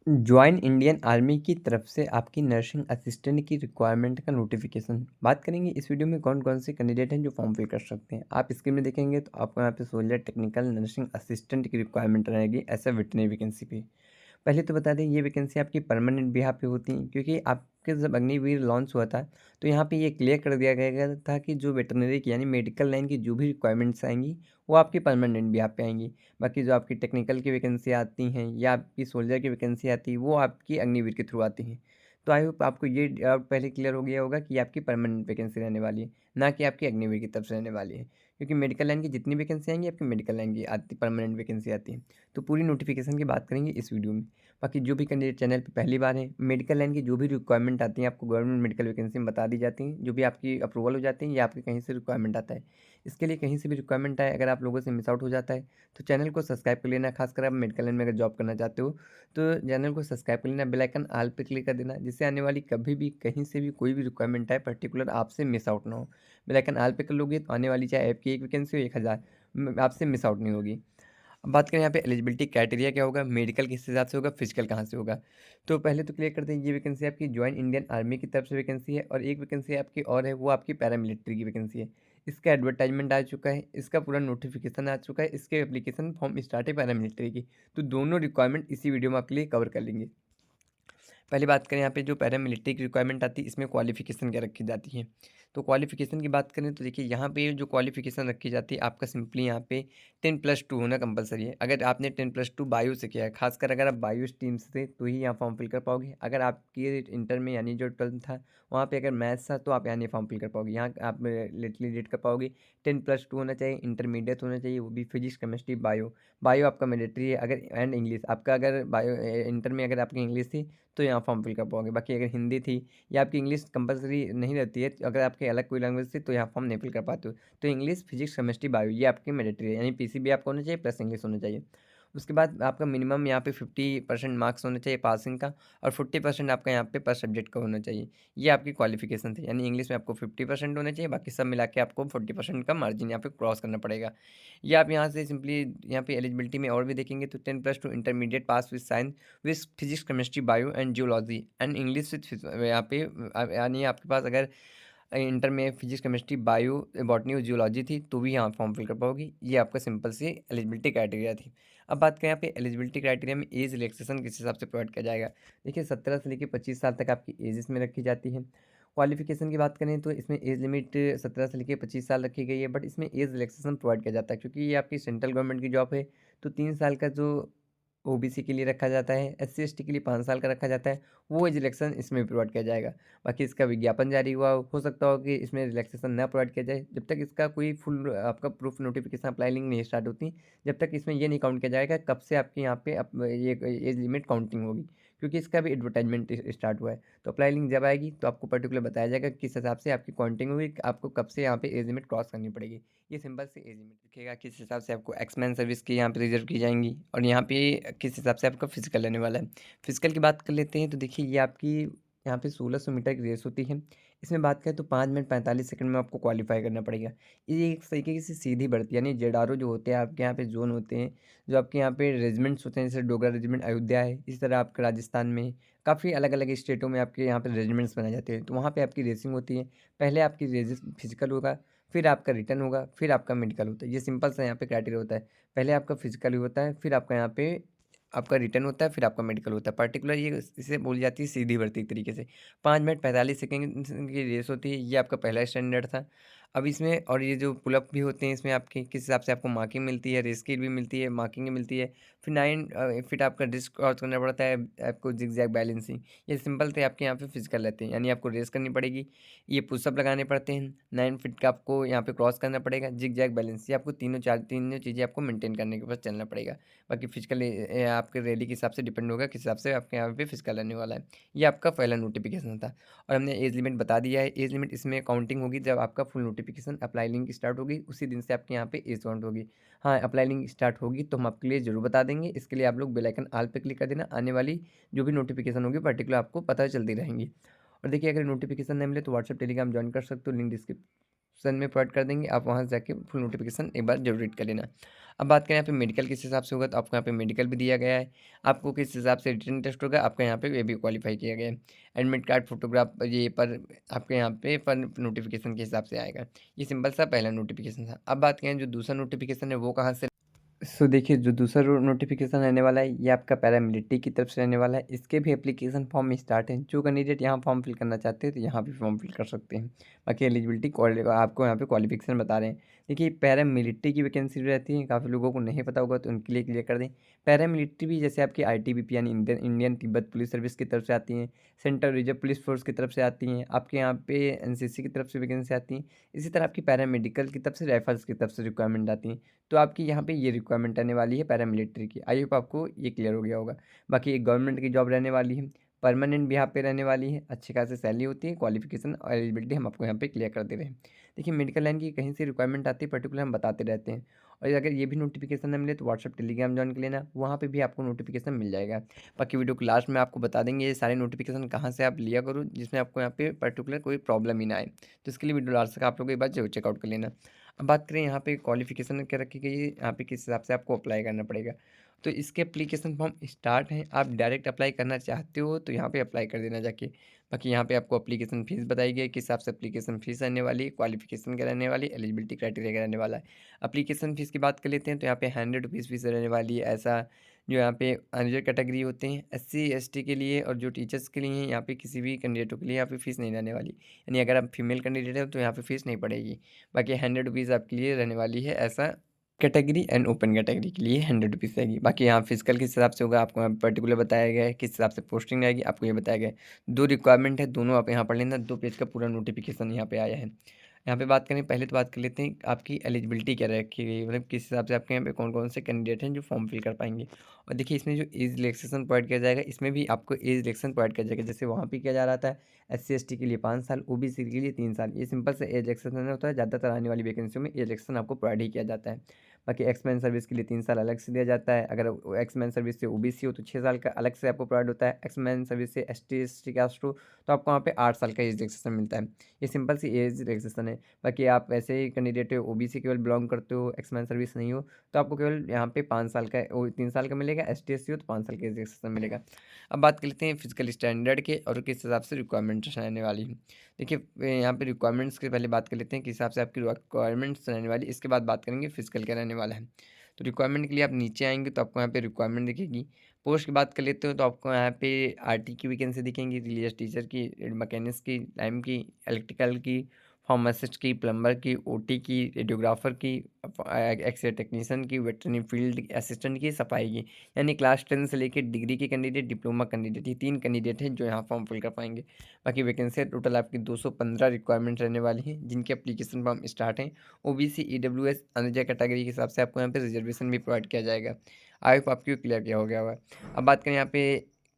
Join Indian army की तरफ से आपकी नर्सिंग असिस्टेंट की रिक्वायरमेंट का नोटिफिकेशन। बात करेंगे इस वीडियो में कौन कौन से कैंडिडेट हैं जो फॉर्म फिल कर सकते हैं। आप स्क्रीन में देखेंगे तो आपको यहाँ पे सोल्जर टेक्निकल नर्सिंग असिस्टेंट की रिक्वायरमेंट रहेगी एज ए वेटनरी वैकेंसी पे। पहले तो बता दें ये वैकेंसी आपकी परमानेंट बिहार पे होती हैं, क्योंकि आपके जब अग्निवीर लॉन्च हुआ था तो यहाँ पे ये क्लियर कर दिया गया था कि जो वेटरनरी की यानी मेडिकल लाइन की जो भी रिक्वायरमेंट्स आएंगी वो आपकी परमानेंट बिहार पे आएंगी। बाकी जो आपकी टेक्निकल की वैकेंसी आती हैं या आपकी सोल्जर की वैकेंसी आती है वो आपकी अग्निवीर के थ्रू आती हैं। तो आई होप आपको ये डाउट पहले क्लियर हो गया होगा कि आपकी परमानेंट वैकेंसी रहने वाली है, ना कि आपकी अग्निवीर की तरफ से रहने वाली है। क्योंकि मेडिकल लाइन की जितनी वैकेंसी आएंगी आपकी मेडिकल लाइन की आती परमानेंट वैकेंसी आती है। तो पूरी नोटिफिकेशन की बात करेंगे इस वीडियो में। बाकी जो भी कैंडिडेट चैनल पे पहली बार है, मेडिकल लाइन की जो भी रिक्वायरमेंट आती है आपको गवर्नमेंट मेडिकल वैकेंसी में बता दी जाती हैं, जो भी आपकी अप्रूवल हो जाती है या आपके कहीं से रिक्वायरमेंट आता है। इसके लिए कहीं से भी रिक्वायरमेंट आए अगर आप लोगों से मिस आउट हो जाता है तो चैनल को सब्सक्राइब कर लेना। खासकर आप मेडिकल लाइन में अगर जॉब करना चाहते हो तो चैनल को सब्सक्राइब कर लेना, बेल आइकन ऑल पे क्लिक कर देना, जिससे आने वाली कभी भी कहीं से भी कोई भी रिक्वायरमेंट आए पर्टिकुलर आपसे मिस आउट ना हो। बेल आइकन ऑल पे कर लोगे तो आने वाली चाहे ऐप की एक वैकेंसी हो 1000 आपसे मिस आउट नहीं होगी। अब बात करें यहाँ पे एलिजिबिलिटी क्राइटेरिया क्या होगा, मेडिकल किस हिसाब से होगा, फिजिकल कहाँ से होगा। तो पहले तो क्लियर करते हैं ये वैकेंसी आपकी जॉइन इंडियन आर्मी की तरफ से वैकेंसी है और एक वैकेंसी आपकी और है वो आपकी पैरामिलिट्री की वैकेंसी है। इसका एडवर्टाइजमेंट आ चुका है, इसका पूरा नोटिफिकेशन आ चुका है, इसके एप्लीकेशन फॉर्म स्टार्ट है पैरामिलिट्री की। तो दोनों रिक्वायरमेंट इसी वीडियो में आपके लिए कवर कर लेंगे। पहले बात करें यहाँ पे जो पैरामिलिट्री की रिक्वायरमेंट आती है इसमें क्वालिफिकेशन क्या रखी जाती है। तो क्वालिफिकेशन की बात करें तो देखिए यहाँ पे जो क्वालिफिकेशन रखी जाती है आपका सिंपली यहाँ पे 10+2 होना कंपलसरी है। अगर आपने 10+2 बायो से किया है, खासकर अगर आप बायो स्ट्रीम से तो ही यहाँ फॉर्म फिल कर पाओगे। अगर आपकी इंटर में यानी जो 12th था वहाँ पे अगर मैथ्स था तो आप यहाँ नहीं फॉर्म फिल कर पाओगे। यहाँ आप लिटली रीड कर पाओगे 10+2 होना चाहिए, इंटरमीडिएट होना चाहिए, वो भी फिजिक्स केमिस्ट्री बायो। बायो आपका मैंडेटरी है। अगर एंड इंग्लिश आपका अगर बायो इंटर में अगर आपकी इंग्लिश थी तो यहाँ फॉर्म फिल कर पाओगे। बाकी अगर हिंदी थी या आपकी इंग्लिश कंपलसरी नहीं रहती है, अगर आपके अलग कोई लैंग्वेज थी तो यहाँ फॉर्म नहीं फिल कर पाते हो। तो इंग्लिश फिजिक्स केमिस्ट्री बायो ये आपकी मैंडेटरी है, यानी पीसीबी आपका होना चाहिए प्लस इंग्लिश होना चाहिए। उसके बाद आपका मिनिमम यहाँ पे 50% मार्क्स होना चाहिए पासिंग का और 40% आपका यहाँ पे पर सब्जेक्ट का होना चाहिए। ये आपकी क्वालिफिकेशन थी, यानी इंग्लिश में आपको 50% होना चाहिए, बाकी सब मिला के आपको 40% का मार्जिन यहाँ पे क्रॉस करना पड़ेगा। ये आप यहाँ से सिंपली यहाँ पे एलिजिबिलिटी में और भी देखेंगे तो 10+2 intermediate pass with science with physics chemistry bio and geology and English with यहाँ पे यानी आपके पास अगर इंटर में फिजिक्स केमिस्ट्री बायो बॉटनी और जियोलॉजी थी तो भी यहाँ फॉर्म फिल कर पाओगी। ये आपका सिंपल सी एलिजिबिलिटी क्राइटेरिया थी। अब बात करें यहाँ पे एलिजिबिलिटी क्राइटेरिया में एज रिलैक्सेशन किस हिसाब से प्रोवाइड किया जाएगा। देखिए 17 से लेकर 25 साल तक आपकी एज इसमें रखी जाती है। क्वालिफिकेशन की बात करें तो इसमें एज लिमिट 17 से लेकर 25 साल रखी गई है, बट इसमें एज रिलैक्सेशन प्रोवाइड किया जाता है क्योंकि ये आपकी सेंट्रल गवर्नमेंट की जॉब है। तो 3 साल का जो ओबीसी के लिए रखा जाता है, एससी एसटी के लिए 5 साल का रखा जाता है, वो एज रिलैक्सेशन इसमें प्रोवाइड किया जाएगा। बाकी इसका विज्ञापन जारी हुआ हो सकता हो कि इसमें रिलैक्सेशन ना प्रोवाइड किया जाए जब तक इसका कोई फुल आपका प्रूफ नोटिफिकेशन अप्लाई लिंक नहीं स्टार्ट होती, जब तक इसमें ये नहीं काउंट किया जाएगा कब से आपके यहाँ पे ये एज लिमिट काउंटिंग होगी, क्योंकि इसका भी एडवर्टाइजमेंट स्टार्ट हुआ है। तो अप्लाई लिंक जब आएगी तो आपको पर्टिकुलर बताया जाएगा कि किस हिसाब से आपकी काउंटिंग हुई, आपको कब से यहाँ पे एज लिमिट क्रॉस करनी पड़ेगी। ये सिंपल से एज लिमिट दिखेगा किस हिसाब से आपको एक्समैन सर्विस की यहाँ पे रिजर्व की जाएंगी और यहाँ पे किस हिसाब से आपका फिजिकल रहने वाला है। फिजिकल की बात कर लेते हैं तो देखिए ये आपकी यहाँ पे 1600 मीटर की रेस होती है। इसमें बात करें तो 5 मिनट 45 सेकंड में आपको क्वालिफाई करना पड़ेगा। ये एक तरीके से सीधी भर्ती, यानी जेडारो जो होते हैं आपके यहाँ पे जोन होते हैं, जो आपके यहाँ पे रेजिमेंट्स होते हैं, जैसे डोगरा रेजिमेंट अयोध्या है, इस तरह आपके राजस्थान में काफ़ी अलग अलग स्टेटों में आपके यहाँ पे रेजिमेंट्स बनाए जाते हैं। तो वहाँ पे आपकी रेसिंग होती है। पहले आपकी रेजिस फिजिकल होगा, फिर आपका रिटर्न होगा, फिर आपका मेडिकल होता है। ये सिंपल सा यहाँ पे क्राइटेरिया होता है। पहले आपका फिजिकल होता है, फिर आपका यहाँ पे आपका रिटर्न होता है, फिर आपका मेडिकल होता है। पर्टिकुलर ये इसे बोली जाती है सीधी भर्ती एक तरीके से। 5 मिनट 45 सेकंड की रेस होती है, ये आपका पहला स्टैंडर्ड था। अब इसमें और ये जो पुलअप भी होते हैं इसमें आपके किस हिसाब से आपको मार्किंग मिलती है, रेस की भी मिलती है, मार्किंग भी मिलती है। फिर 9 फीट आपका डिस्क क्रॉस करना पड़ता है, आपको जिग-जैग बैलेंसिंग। ये सिंपल थे आपके यहाँ पे फिजिकल रहते हैं, यानी आपको रेस करनी पड़ेगी, ये पुशअप लगाने पड़ते हैं, 9 फीट का आपको यहाँ पे क्रॉस करना पड़ेगा, जिग-जैग बैलेंस, ये आपको तीनों चीज़ें आपको मेंटेन करने के बाद चलना पड़ेगा। बाकी फिजिकल आपके रैली के हिसाब से डिपेंड होगा किस हिसाब से आपके यहाँ पे फिजिकल रहने वाला है। ये आपका पहला नोटिफिकेशन था और हमने एज लिमिट बता दिया है। एज लिमिट इसमें काउंटिंग होगी जब आपका full notification apply link start होगी, उसी दिन से आपके यहाँ पे एज काउंट होगी। हाँ, अप्लाई लिंक स्टार्ट होगी तो हम आपके लिए ज़रूर बता देंगे। इसके लिए आप लोग बेल आइकन ऑल पे क्लिक कर देना, आने वाली जो भी नोटिफिकेशन होगी पर्टिकुलर आपको पता चलती रहेंगी। और देखिए अगर नोटिफिकेशन नहीं मिले तो व्हाट्सएप टेलीग्राम ज्वाइन कर सकते हो, लिंक डिस्क्रिप्शन डिस्क्रिप्शन में प्रोवाइड कर देंगे, आप वहाँ से जाके फुल नोटिफिकेशन एक बार जरूर रीड कर लेना। अब बात करें यहाँ पे मेडिकल किस हिसाब से होगा, तो आपको यहाँ पे मेडिकल भी दिया गया है, आपको किस हिसाब से रिटन टेस्ट होगा, आपका यहाँ पे ये भी क्वालिफाई किया गया है। एडमिट कार्ड, फोटोग्राफ ये पर आपके यहाँ पे पर नोटिफिकेशन के हिसाब से आएगा। ये सिंपल सा पहला नोटिफिकेशन था। अब बात करें जो दूसरा नोटिफिकेशन है वो कहाँ से। देखिए जो दूसरा नोटिफिकेशन रहने वाला है ये आपका पैरामिलिट्री की तरफ से रहने वाला है। इसके भी एप्लीकेशन फॉर्म स्टार्ट हैं। जो कैंडिडेट यहाँ फॉर्म फिल करना चाहते हैं तो यहाँ भी फॉर्म फिल कर सकते हैं। बाकी एलिजिबिलिटी आपको यहाँ पे क्वालिफिकेशन बता रहे हैं। देखिए पैरामिलिट्री की वैकेंसी रहती है, काफ़ी लोगों को नहीं पता होगा तो उनके लिए क्लियर कर दें। पैरामिलिट्री भी जैसे आपकी ITBP यानी इंडियन तिब्बत पुलिस सर्विस की तरफ से आती हैं, सेंट्रल रिजर्व पुलिस फोर्स की तरफ से आती हैं, आपके यहाँ पे NCC की तरफ से वैकेंसी आती हैं। इसी तरह आपकी पैरामेडिकल की तरफ से, राइफल्स की तरफ से रिक्वायरमेंट आती हैं। तो आपकी यहाँ पे ये रिक्वायरमेंट आने वाली है पैरामिलिट्री की। आई होप आपको ये क्लियर हो गया होगा। बाकी एक गवर्नमेंट की जॉब रहने वाली है, परमानेंट भी यहाँ पे रहने वाली है, अच्छी खासी सैलरी होती है, क्वालिफिकेशन और एलिजिबिलिटी हम आपको यहाँ पे क्लियर कर दे रहे हैं। देखिए मेडिकल लाइन की कहीं से रिक्वायरमेंट आती है पर्टिकुलर हम बताते रहते हैं। और अगर ये भी नोटिफिकेशन ना मिले तो व्हाट्सअप टेलीग्राम ज्वाइन कर लेना, वहाँ पे भी आपको नोटिफिकेशन मिल जाएगा। बाकी वीडियो को लास्ट में आपको बता देंगे ये सारे नोटिफिकेशन कहाँ से आप लिया करो जिसमें आपको यहाँ पे पर्टिकुलर कोई प्रॉब्लम ही ना आए। तो इसके लिए वीडियो लास्ट तक आप लोग एक बार जरूर चेकआउट कर लेना। अब बात करें यहाँ पे क्वालिफिकेशन क्या रखी गई है, यहाँ पे किस हिसाब से आपको अप्लाई करना पड़ेगा। तो इसके एप्लीकेशन फॉर्म स्टार्ट हैं, आप डायरेक्ट अप्लाई करना चाहते हो तो यहाँ पे अप्लाई कर देना जाके। बाकी यहाँ पे आपको एप्लीकेशन फ़ीस बताई गई है, किस हिसाब से एप्लीकेशन फ़ीस रहने वाली है, क्वालिफिकेशन क्या रहने वाली है, एलिजिबिलिटी क्राइटेरिया क्या रहने वाला है। एप्लीकेशन फ़ीस की बात कर लेते हैं तो यहाँ पे 100 रुपीज़ फ़ीस रहने वाली है। ऐसा जो यहाँ पे अनरिजर्व कैटेगरी होते हैं, SC ST के लिए और जो टीचर्स के लिए हैं, यहाँ पे किसी भी कैंडिडेटों के लिए यहाँ पे फ़ीस नहीं रहने वाली। यानी अगर आप फीमेल कैंडिडेट हो तो यहाँ पे फ़ीस नहीं पड़ेगी। बाकी 100 रुपीज़ आपके लिए रहने वाली है। ऐसा कैटेगरी एंड ओपन कैटेगरी के लिए 100 रुपीज़ रहेगी। बाकी यहाँ फिजिकल किस हिसाब से होगा आपको यहाँ पर्टिकुलर बताया गया है, किस हिसाब से पोस्टिंग रहेगी आपको ये बताया गया है। 2 रिक्वायरमेंट है, दोनों आप यहाँ पढ़ लेना। 2 पेज का पूरा नोटिफिकेशन यहाँ पे आया है। यहाँ पे बात करें, पहले तो बात कर लेते हैं आपकी एलिजिबिलिटी क्या रखी गई है, मतलब किस हिसाब से आपके यहाँ पे कौन कौन से कैंडिडेट हैं जो फॉर्म फिल कर पाएंगे। और देखिए इसमें जो एज रिलैक्सेशन प्रोवाइड किया जाएगा, इसमें भी आपको एज रिलैक्सेशन प्रोवाइड किया जाएगा। जैसे वहाँ पे किया जा रहा था SC ST के लिए 5 साल, OBC के लिए 3 साल। ये सिंपल से एज रिलैक्सेशन होता है, ज़्यादातर आने वाली वैकेंसियों में एज रिलैक्सेशन आपको प्रोवाइड ही किया जाता है। बाकी एक्समैन सर्विस के लिए 3 साल अलग से दिया जाता है। अगर एक्समैन सर्विस से OBC हो तो 6 साल का अलग से आपको प्रोवाइड होता है। एक्समैन सर्विस से ST ST कास्ट हो तो आपको वहाँ पे 8 साल का एज रिलैक्सेशन मिलता है। ये सिंपल सी एज रिलैक्सेशन है। बाकी आप ऐसे ही कैंडिडेट हो, OBC केवल बिलोंग करते हो, एक्समैन सर्विस नहीं हो, तो आपको केवल यहाँ पे 5 साल का 3 साल का मिलेगा। ST SC हो तो 5 साल का एज रिलैक्सेशन मिलेगा। अब बात कर लेते हैं फिजिकल स्टैंडर्ड के और किस हिसाब से रिक्वायरमेंट्स रहने वाली है। देखिए यहाँ पे रिक्वायरमेंट्स के पहले बात कर लेते हैं किस हिसाब से आपकी रिक्वायरमेंट्स रहने वाली, इसके बाद बात करेंगे फिजिकल क्या रहने वाला है। तो रिक्वायरमेंट के लिए आप नीचे आएंगे तो आपको यहाँ पे रिक्वायरमेंट दिखेगी। पोस्ट की बात कर लेते हो तो आपको यहाँ पे RT की वैकेंसी दिखेंगी, रिलीजियस टीचर की, मैकेनिक्स की, टाइम की, इलेक्ट्रिकल की, फार्मासिस्ट की, प्लम्बर की, OT की, रेडियोग्राफर की, एक्सरे टेक्नीशियन की, वेटरनरी फील्ड असिस्टेंट की, सफाई की। यानी क्लास 10 से लेकर डिग्री के कैंडिडेट, डिप्लोमा कैंडिडेट, ये 3 कैंडिडेट हैं जो यहाँ फॉर्म फिल कर पाएंगे। बाकी वैकेंसी टोटल आपकी 215 रिक्वायरमेंट रहने वाली हैं जिनके एप्लीकेशन फॉर्म स्टार्ट हैं। OBC EWS अनरिजर्व कैटेगरी के हिसाब से आपको यहाँ पे रिजर्वेशन भी प्रोवाइड किया जाएगा। आई होप आपको क्लियर किया हो गया होगा। अब बात करें यहाँ पे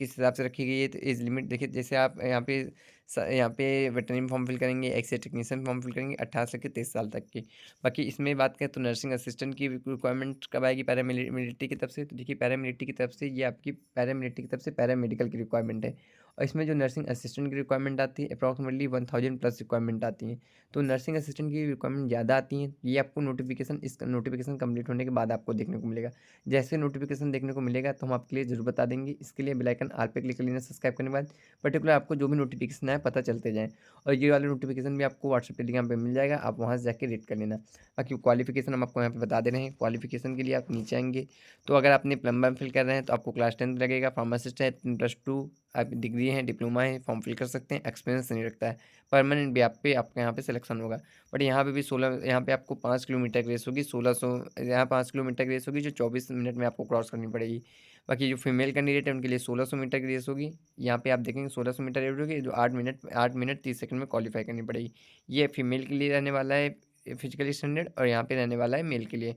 किस हिसाब से रखी गई है, तो एज लिमिट देखिए, जैसे आप यहाँ पे वेटरनरी फॉर्म फिल करेंगे, एक्स टेक्नीशियन फॉर्म फिल करेंगे 18 से 23 साल तक की। बाकी इसमें बात करें तो नर्सिंग असिस्टेंट की रिक्वायरमेंट कब आएगी पैरामिलिट्री की तरफ से, तो देखिए पैरामिलिट्री की तरफ से ये आपकी पैरामिलिट्री की तरफ से पैरामेडिकल की रिक्वायरमेंट है। और इसमें जो नर्सिंग असिस्टेंट की रिक्वायरमेंट आती है अप्रॉक्सीमेटली 1000+ रिक्वायरमेंट आती हैं। तो नर्सिंग असिस्टेंट की रिक्वायरमेंट ज़्यादा आती हैं, ये आपको नोटिफिकेशन इस नोटिफिकेशन कंप्लीट होने के बाद आपको देखने को मिलेगा। जैसे नोटिफिकेशन देखने को मिलेगा तो हम आपके लिए जरूर बता देंगे। इसके लिए बेल आइकन ऑल पे क्लिक कर लेना, सब्सक्राइब करने के बाद पर्टिकुलर आपको जो भी नोटिफिकेशन आए पता चलते जाएँ। और ये वाला नोटिफिकेशन भी आपको व्हाट्सएप टेलीग्राम पे मिल जाएगा, आप वहाँ से जाके रीड कर लेना। बाकी क्वालिफिकेशन हम आपको यहाँ पे बता दे रहे हैं। क्वालिफिकेशन के लिए आप नीचे आएंगे तो अगर आपने प्लम्बर फिल कर रहे हैं तो आपको क्लास 10 लगेगा। फार्मासिस्ट है 3+2, आप डिग्री है, डिप्लोमा है, फॉर्म फिल कर सकते हैं। एक्सपीरियंस नहीं रखता है, परमानेंट भी आप पे आपका यहाँ पे सिलेक्शन होगा। बट यहाँ पे भी 16, यहाँ पे आपको 5 किलोमीटर की रेस होगी, 1600, यहाँ 5 किलोमीटर की रेस होगी जो 24 मिनट में आपको क्रॉस करनी पड़ेगी। बाकी जो फीमेल कैंडिडेट है उनके लिए 1600 मीटर की रेस होगी। यहाँ पे आप देखेंगे 1600 मीटर रेस होगी जो 8 मिनट 30 सेकंड में क्वालिफाई करनी पड़ेगी। ये फीमेल के लिए रहने वाला है फिजिकल स्टैंडर्ड, और यहाँ पे रहने वाला है मेल के लिए।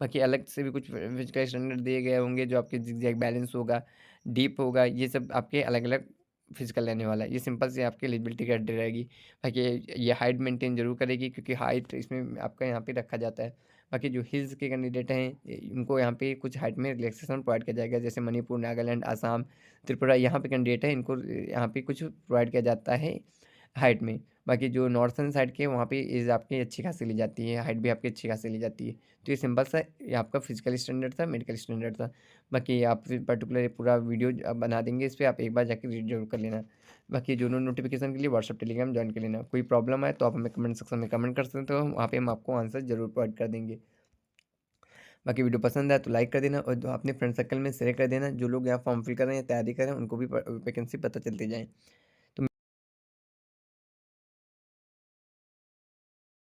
बाकी अलग से भी कुछ फिजिकल स्टैंडर्ड दिए गए होंगे जो आपके जिगजैग बैलेंस होगा, डीप होगा, ये सब आपके अलग अलग फिजिकल रहने वाला है। ये सिंपल से आपकी एलिजिबिलिटी क्राइटेरिया रहेगी। बाकी ये हाइट मेंटेन जरूर करेगी क्योंकि हाइट इसमें आपका यहाँ पे रखा जाता है। बाकी जो हिल्स के कैंडिडेट हैं उनको यहाँ पे कुछ हाइट में रिलैक्सेशन प्रोवाइड किया जाएगा, जैसे मणिपुर, नागालैंड, आसाम, त्रिपुरा, यहाँ पे कैंडिडेट है इनको यहाँ पे कुछ प्रोवाइड किया जाता है हाइट में। बाकी जो नॉर्थर्न साइड के वहाँ पे एज आपकी अच्छी खासी ली जाती है, हाइट भी आपकी अच्छी खासी ली जाती है। तो ये सिंपल सा ये आपका फिजिकल स्टैंडर्ड था, मेडिकल स्टैंडर्ड था। बाकी आप फिर पर्टिकुलर पूरा वीडियो बना देंगे इस पे, आप एक बार जाके रीड ज़रूर कर लेना। बाकी जो नोटिफिकेशन के लिए व्हाट्सएप, टेलीग्राम जॉइन कर लेना। कोई प्रॉब्लम आए तो आप हमें कमेंट सेक्शन में कमेंट कर सकते हो, तो वहाँ पे हम आपको आंसर ज़रूर प्रोवाइड कर देंगे। बाकी वीडियो पसंद आए तो लाइक कर देना और जो अपने फ्रेंड सर्कल में शेयर कर देना। जो लोग यहाँ फॉर्म फिल कर रहे हैं या तैयारी कर रहे हैं उनको भी वैकेंसी पता चलती जाए।